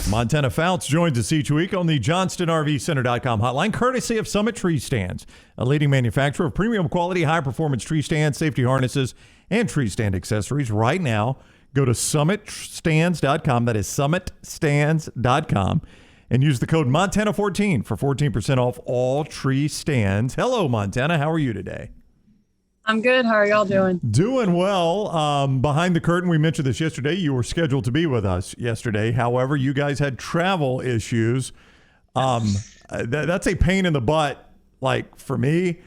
Montana Fouts joins us each week on the JohnstonRVCenter.com hotline, courtesy of Summit Tree Stands, a leading manufacturer of premium quality, high-performance tree stands, safety harnesses, and tree stand accessories. Right now, go to SummitStands.com. That is SummitStands.com. And use the code Montana14 for 14% off all tree stands. Hello, Montana. How are you today? I'm good. How are y'all doing? Doing well. Behind the curtain, we mentioned this yesterday. You were scheduled to be with us yesterday. However, you guys had travel issues. That's a pain in the butt, like, for me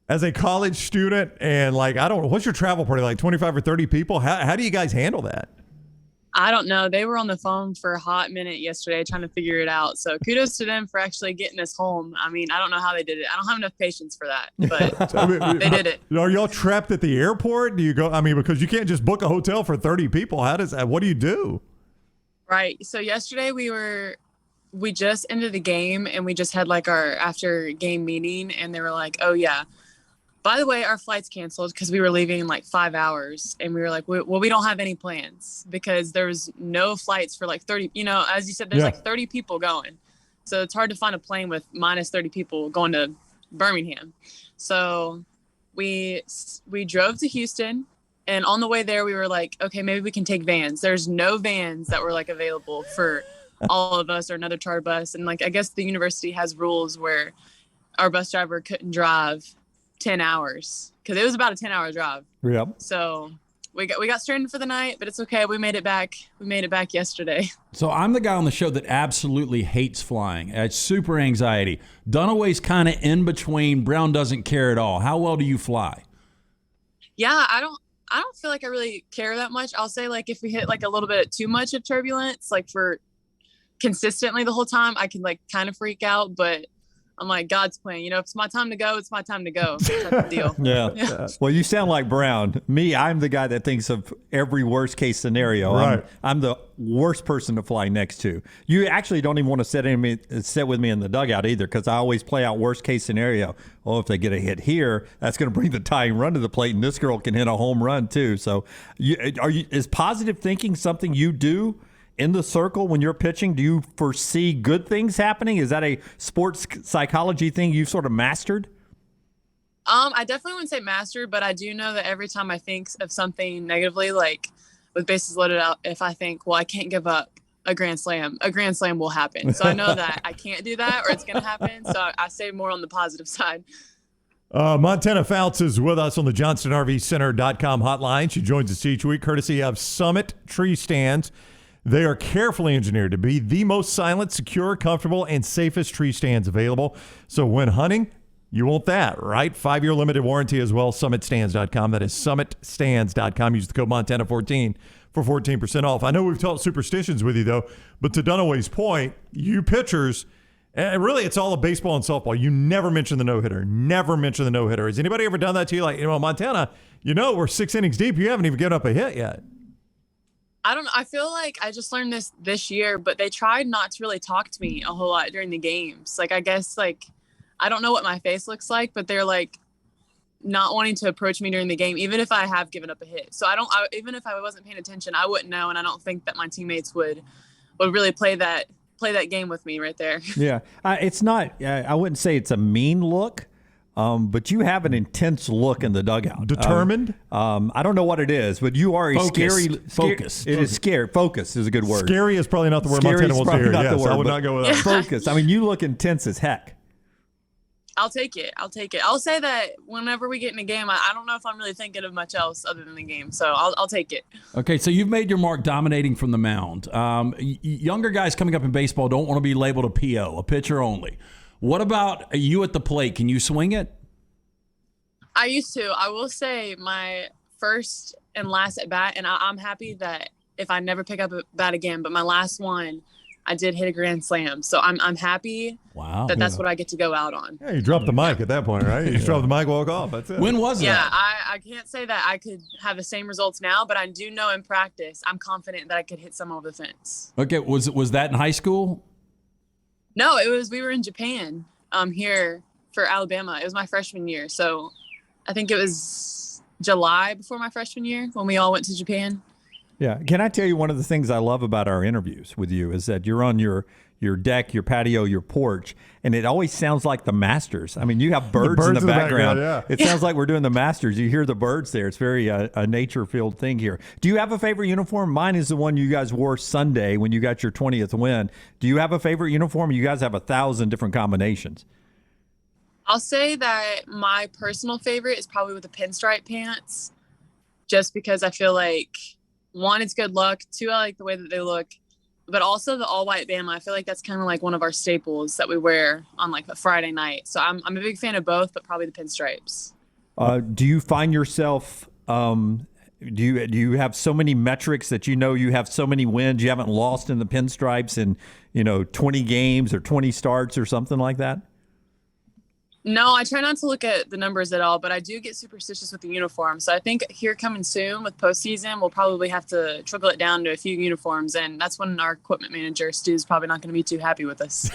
as a college student. And, like, I don't know, what's your travel party, like 25 or 30 people? How do you guys handle that? I don't know. They were on the phone for a hot minute yesterday trying to figure it out. So kudos to them for actually getting us home. I mean, I don't know how they did it. I don't have enough patience for that, but they did it. Are y'all trapped at the airport? Do you go, because you can't just book a hotel for 30 people. What do you do? Right. So yesterday we just ended the game and we just had like our after game meeting and they were like, oh yeah, by the way, our flight's canceled because we were leaving in like 5 hours. And we were like, well, we don't have any plans because there's no flights for like 30, as you said, there's like 30 people going. So it's hard to find a plane with minus 30 people going to Birmingham. So we drove to Houston. And on the way there, we were like, okay, maybe we can take vans. There's no vans that were like available for all of us or another charter bus. And like, I guess the university has rules where our bus driver couldn't drive 10 hours because it was about a 10-hour drive. Yep. So we got stranded for the night, but it's okay. We made it back. We made it back yesterday. So I'm the guy on the show that absolutely hates flying. It's super anxiety. Dunaway's kind of in between. Brown doesn't care at all. How well do you fly? Yeah, I don't feel like I really care that much. I'll say like if we hit like a little bit too much of turbulence, like for consistently the whole time, I can like kind of freak out, but I'm like, God's plan. If it's my time to go, it's my time to go. Type of deal. Yeah. Well, you sound like Brown. Me, I'm the guy that thinks of every worst case scenario. Right. I'm the worst person to fly next to. You actually don't even want to sit with me in the dugout either because I always play out worst case scenario. Oh, if they get a hit here, that's going to bring the tying run to the plate, and this girl can hit a home run too. So, is positive thinking something you do in the circle when you're pitching? Do you foresee good things happening? Is that a sports psychology thing you've sort of mastered? I definitely wouldn't say mastered, but I do know that every time I think of something negatively, like with bases loaded out, if I think, well, I can't give up a grand slam will happen. So I know that I can't do that or it's going to happen. So I stay more on the positive side. Montana Fouts is with us on the JohnstonRVCenter.com hotline. She joins us each week courtesy of Summit Tree Stands. They are carefully engineered to be the most silent, secure, comfortable, and safest tree stands available. So when hunting, you want that, right? 5-year limited warranty as well. SummitStands.com. That is SummitStands.com. Use the code Montana14 for 14% off. I know we've talked superstitions with you, though, but to Dunaway's point, you pitchers, and really it's all of baseball and softball. You never mention the no-hitter. Never mention the no-hitter. Has anybody ever done that to you? Like, Montana, we're 6 innings deep. You haven't even given up a hit yet. I don't know. I feel like I just learned this year, but they tried not to really talk to me a whole lot during the games. Like, I guess, like, I don't know what my face looks like, but they're like not wanting to approach me during the game, even if I have given up a hit. So even if I wasn't paying attention, I wouldn't know. And I don't think that my teammates would really play that game with me right there. Yeah. It's not, I wouldn't say it's a mean look. But you have an intense look in the dugout. Determined? I don't know what it is, but you are Focus. It is scary. Focus is a good word. Scary is probably not the word Montana wants to hear. Yes, I would not go with that. Focus. I mean, you look intense as heck. I'll take it. I'll say that whenever we get in a game, I don't know if I'm really thinking of much else other than the game. So I'll take it. Okay, so you've made your mark dominating from the mound. Younger guys coming up in baseball don't want to be labeled a PO, a pitcher only. What about you at the plate? Can you swing it? I used to. I will say my first and last at bat, and I'm happy that if I never pick up a bat again, but my last one, I did hit a grand slam. So I'm happy that's what I get to go out on. Yeah, you dropped the mic at that point, right? You just dropped the mic, walk off. That's it. When was that? Yeah, I can't say that I could have the same results now, but I do know in practice, I'm confident that I could hit some over the fence. Okay, was that in high school? No, we were in Japan here for Alabama. It was my freshman year. So I think it was July before my freshman year when we all went to Japan. Yeah. Can I tell you one of the things I love about our interviews with you is that you're on your deck, your patio, your porch, and it always sounds like the Masters. I mean, you have birds in the background. Yeah. It sounds like we're doing the Masters. You hear the birds there. It's very a nature-filled thing here. Do you have a favorite uniform? Mine is the one you guys wore Sunday when you got your 20th win. Do you have a favorite uniform? You guys have 1,000 different combinations. I'll say that my personal favorite is probably with the pinstripe pants, just because I feel like, one, it's good luck. Two, I like the way that they look. But also the all-white Bama, I feel like that's kind of like one of our staples that we wear on like a Friday night. So I'm a big fan of both, but probably the pinstripes. Do you find yourself do you have so many metrics that you have so many wins you haven't lost in the pinstripes in 20 games or 20 starts or something like that? No, I try not to look at the numbers at all, but I do get superstitious with the uniform. So I think here coming soon with postseason, we'll probably have to trickle it down to a few uniforms. And that's when our equipment manager, Stu, is probably not going to be too happy with us.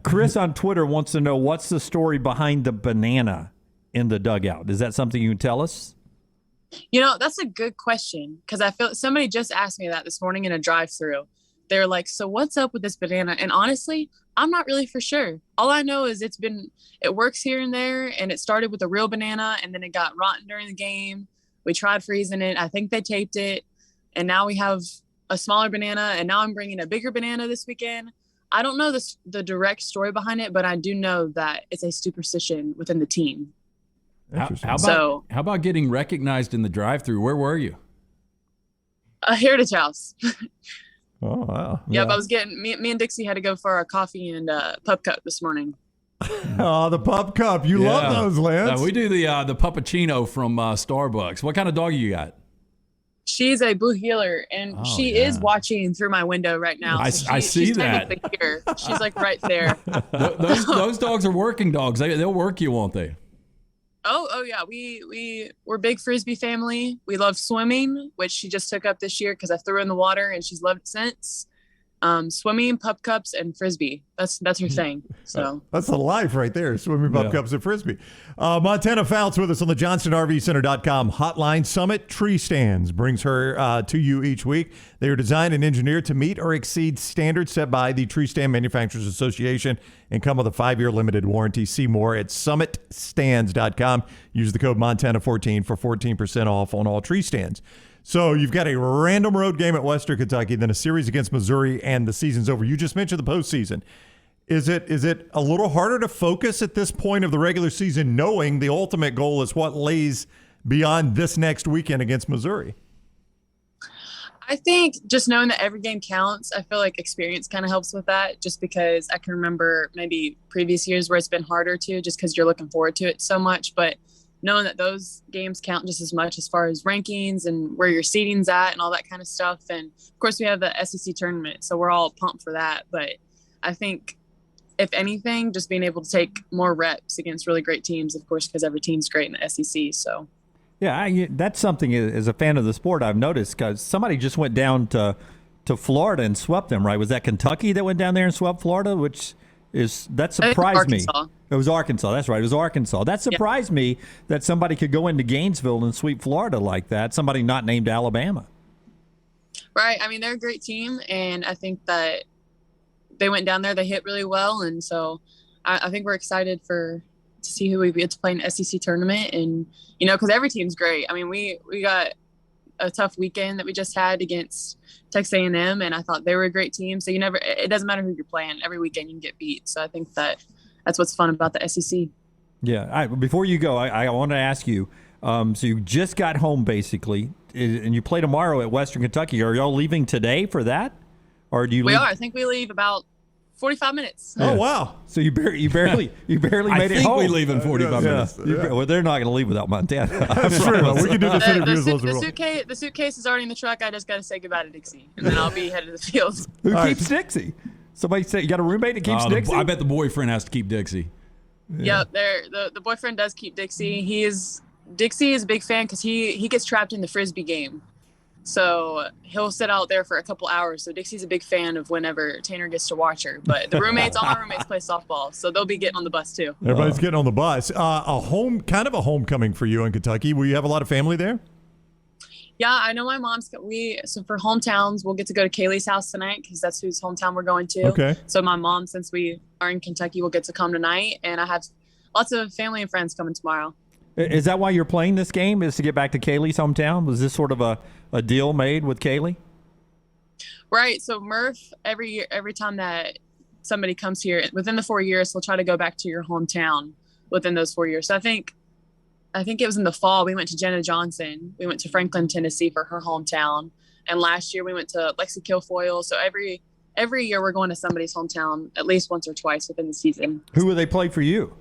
Chris on Twitter wants to know, what's the story behind the banana in the dugout? Is that something you can tell us? That's a good question, because I feel somebody just asked me that this morning in a drive-through. They're like, so what's up with this banana? And honestly, I'm not really for sure. All I know is it works here and there, and it started with a real banana, and then it got rotten during the game. We tried freezing it. I think they taped it, and now we have a smaller banana, and now I'm bringing a bigger banana this weekend. I don't know the direct story behind it, but I do know that it's a superstition within the team. How about getting recognized in the drive-thru? Where were you? A Heritage House. Oh, wow. Yep, I was getting me and Dixie had to go for our coffee and pup cup this morning. Oh, the pup cup. You love those, Lance. We do the puppuccino from Starbucks. What kind of dog you got? She's a blue healer, and she is watching through my window right now. I see she's that. Technically here. She's like right there. Those dogs are working dogs. They'll work you, won't they? Oh yeah. We're big Frisbee family. We love swimming, which she just took up this year because I threw her in the water and she's loved it since. Swimming, pup cups, and Frisbee. That's her thing. So that's the life right there. Swimming, pup cups, and Frisbee. Montana Fouts with us on the JohnstonRVCenter.com hotline. Summit Tree Stands brings her to you each week. They are designed and engineered to meet or exceed standards set by the Tree Stand Manufacturers Association and come with a 5-year limited warranty. See more at summitstands.com. Use the code Montana14 for 14% off on all tree stands. So you've got a random road game at Western Kentucky, then a series against Missouri, and the season's over. You just mentioned the postseason. Is it a little harder to focus at this point of the regular season, knowing the ultimate goal is what lays beyond this next weekend against Missouri? I think just knowing that every game counts, I feel like experience kind of helps with that, just because I can remember maybe previous years where it's been harder to, just because you're looking forward to it so much. But knowing that those games count just as much as far as rankings and where your seating's at and all that kind of stuff. And of course we have the SEC tournament, so we're all pumped for that. But I think if anything, just being able to take more reps against really great teams, of course, because every team's great in the SEC. So yeah, that's something as a fan of the sport I've noticed, because somebody just went down to Florida and swept them, right? Was that Kentucky that went down there and swept Florida? That surprised me. It was Arkansas. That's right. It was Arkansas. That surprised me that somebody could go into Gainesville and sweep Florida like that. Somebody not named Alabama. Right. I mean, they're a great team, and I think that they went down there. They hit really well, and so I think we're excited to see who we get to play in the SEC tournament. And because every team's great. I mean, we got a tough weekend that we just had against Texas A&M, and I thought they were a great team. So it doesn't matter who you're playing. Every weekend you can get beat. So I think that's what's fun about the SEC. Yeah. Before you go, I want to ask you, so you just got home basically, and you play tomorrow at Western Kentucky. Are y'all leaving today for that? Or do you We are. I think we leave about 45 minutes. Oh, wow. So you barely made it home. We leave in 45 minutes. Well, they're not going to leave without Montana. That's true. We can do this interview as well as we want. The suitcase is already in the truck. I just got to say goodbye to Dixie, and then I'll be headed to the field. Who keeps Dixie? Somebody said you got a roommate that keeps Dixie? I bet the boyfriend has to keep Dixie. Yeah. Yep, the boyfriend does keep Dixie. Dixie is a big fan because he gets trapped in the Frisbee game. So he'll sit out there for a couple hours. So Dixie's a big fan of whenever Tanner gets to watch her. But all my roommates play softball, so they'll be getting on the bus too. Everybody's getting on the bus. Kind of a homecoming for you in Kentucky. Will you have a lot of family there? Yeah, I know my mom's. So for hometowns, we'll get to go to Kaylee's house tonight because that's whose hometown we're going to. Okay. So my mom, since we are in Kentucky, will get to come tonight, and I have lots of family and friends coming tomorrow. Is that why you're playing this game? Is to get back to Kaylee's hometown? Was this sort of a deal made with Kaylee? Right. So Murph, every time that somebody comes here within the 4 years, they'll try to go back to your hometown within those 4 years. So I think it was in the fall. We went to Jenna Johnson. We went to Franklin, Tennessee for her hometown. And last year we went to Lexi Kilfoyle. So every year we're going to somebody's hometown at least once or twice within the season. Who will they play for you?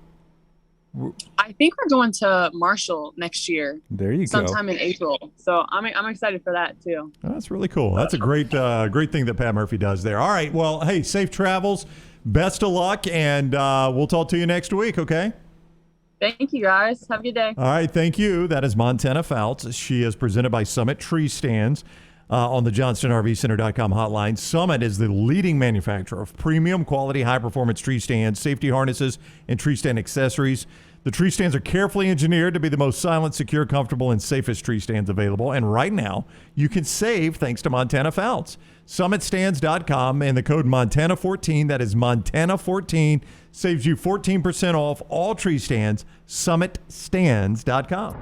I think we're going to Marshall next year. There you go. Sometime in April. So I'm excited for that too. That's really cool. That's a great thing that Pat Murphy does there. All right. Well, hey, safe travels. Best of luck, and we'll talk to you next week, okay? Thank you, guys. Have a good day. All right, thank you. That is Montana Fouts. She is presented by Summit Tree Stands on the JohnstonRVCenter.com hotline. Summit is the leading manufacturer of premium quality, high-performance tree stands, safety harnesses, and tree stand accessories. The tree stands are carefully engineered to be the most silent, secure, comfortable, and safest tree stands available. And right now, you can save thanks to Montana Fouts. SummitStands.com and the code Montana14, that is Montana14, saves you 14% off all tree stands. SummitStands.com.